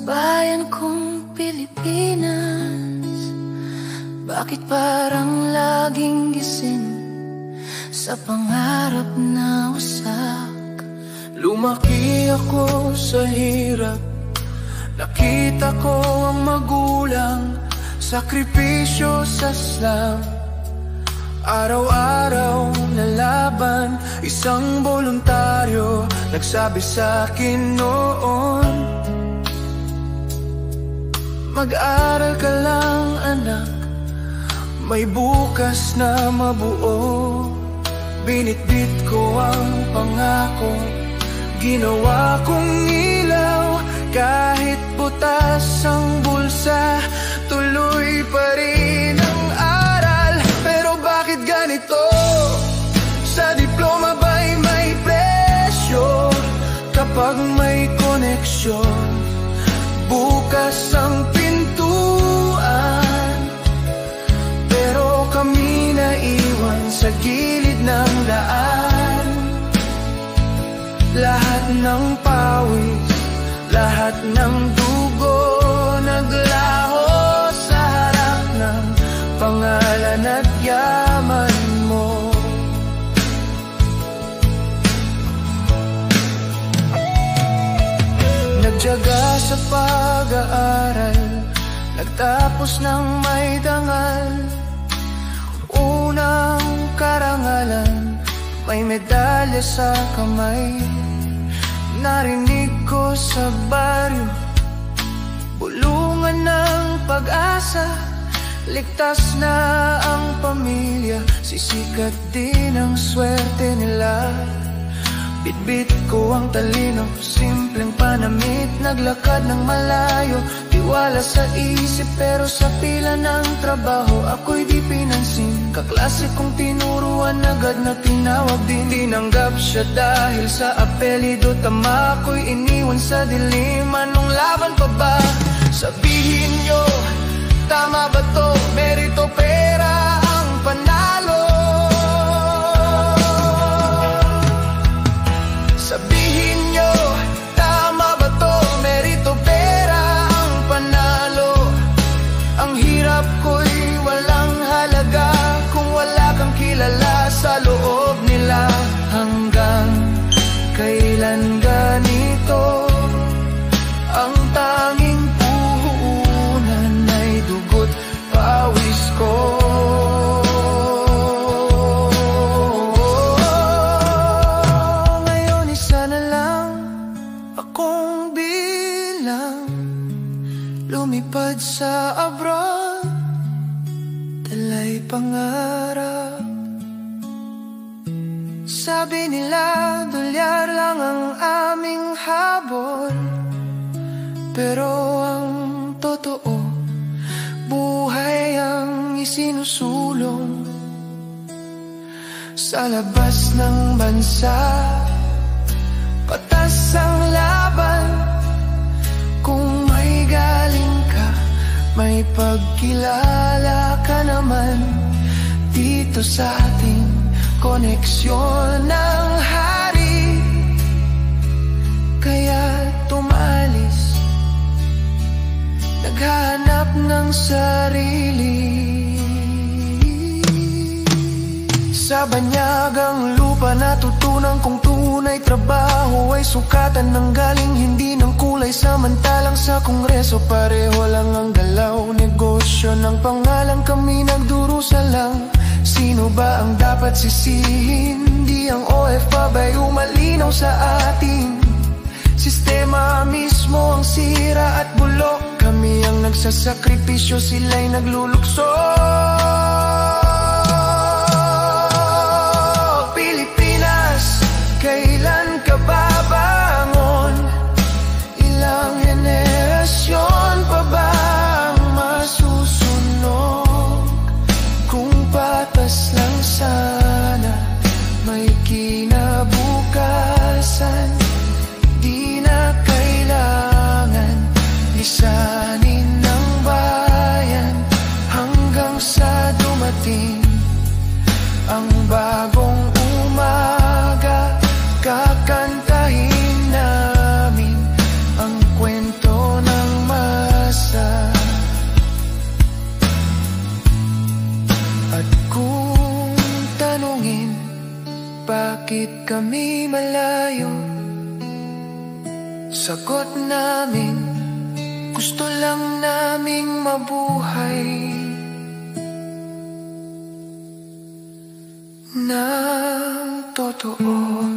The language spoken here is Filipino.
bayan kong Pilipinas, bakit parang laging gising sa pangarap na wasak? Lumaki ako sa hirap, nakita ko ang magulang, sakripisyo sa slam. Araw-araw na laban, isang voluntaryo nagsabi sa akin noon, mag-aral ka lang anak, may bukas na mabuo. Binitbit ko ang pangako, ginawa kong ilaw. Kahit butas ang bulsa, tuloy pa rin ang aral. Pero bakit ganito? Sa diploma ba'y may presyo? Kapag may koneksyon, bukas ang pintuan. Pero kami naiwan sa gilid ng daan. Lahat ng pawis, lahat ng dugo, naglaho sa harap ng pangalan at yaman mo. Nagtiyaga sa pag-aaral, nagtapos ng may dangal. Unang karangalan, may medalya sa kamay. Narinig ko sa baryo, bulungan ng pag-asa. Ligtas na ang pamilya, sisikat din ang swerte nila. Bitbit ko ang talino, simpleng panamit, naglakad ng malayo. Tiwala sa isip pero sa pila ng trabaho, ako'y di pinansin. Kaklase kong tinuruan, agad na tinawag din. Tinanggap siya dahil sa apelido, tama ko'y iniwan sa dilim. Anong laban pa ba? Sabihin nyo, tama ba to? Merito pera ang panalo. Sabihin nyo, tama ba to? Merito pera ang panalo. Ang hirap ko'y walang halaga kung wala kang kilala sa loob nila. Hanggang kailan ganito? Ang tanging puhunan ay dugot pawis ko. Lumipad sa abroad, dala'y pangarap. Sabi nila, dolyar lang ang aming habol. Pero ang totoo, buhay ang isinusulong. Sa labas ng bansa, patas ang laban. Kung may galing ka, may pagkilala ka naman dito sa ating koneksyon ng hari. Kaya tumalis, naghanap ng sarili. Sa banyagang lupa natutunan kong tunay trabaho ay sukatan ng galing, hindi ng kulay. Samantalang sa kongreso pareho lang ang galaw. Negosyo ng pangalan, kami nagdurusa lang. Sino ba ang dapat sisihin? Di ang OFA ba'y umalinaw sa atin? Sistema mismo ang sira at bulok. Kami ang nagsasakripisyo, sila'y naglulukso. Kailan ka babangon? Ilang henerasyon pa ba ang masusunog? Kung patas lang sana, may kinabukasan. Di na kailangan lisanin ng bayan hanggang sa dumating ang bagong umaga. Kakantahin namin ang kwento ng bakit kami malayo? Sagot namin, gusto lang naming mabuhay ng totoo.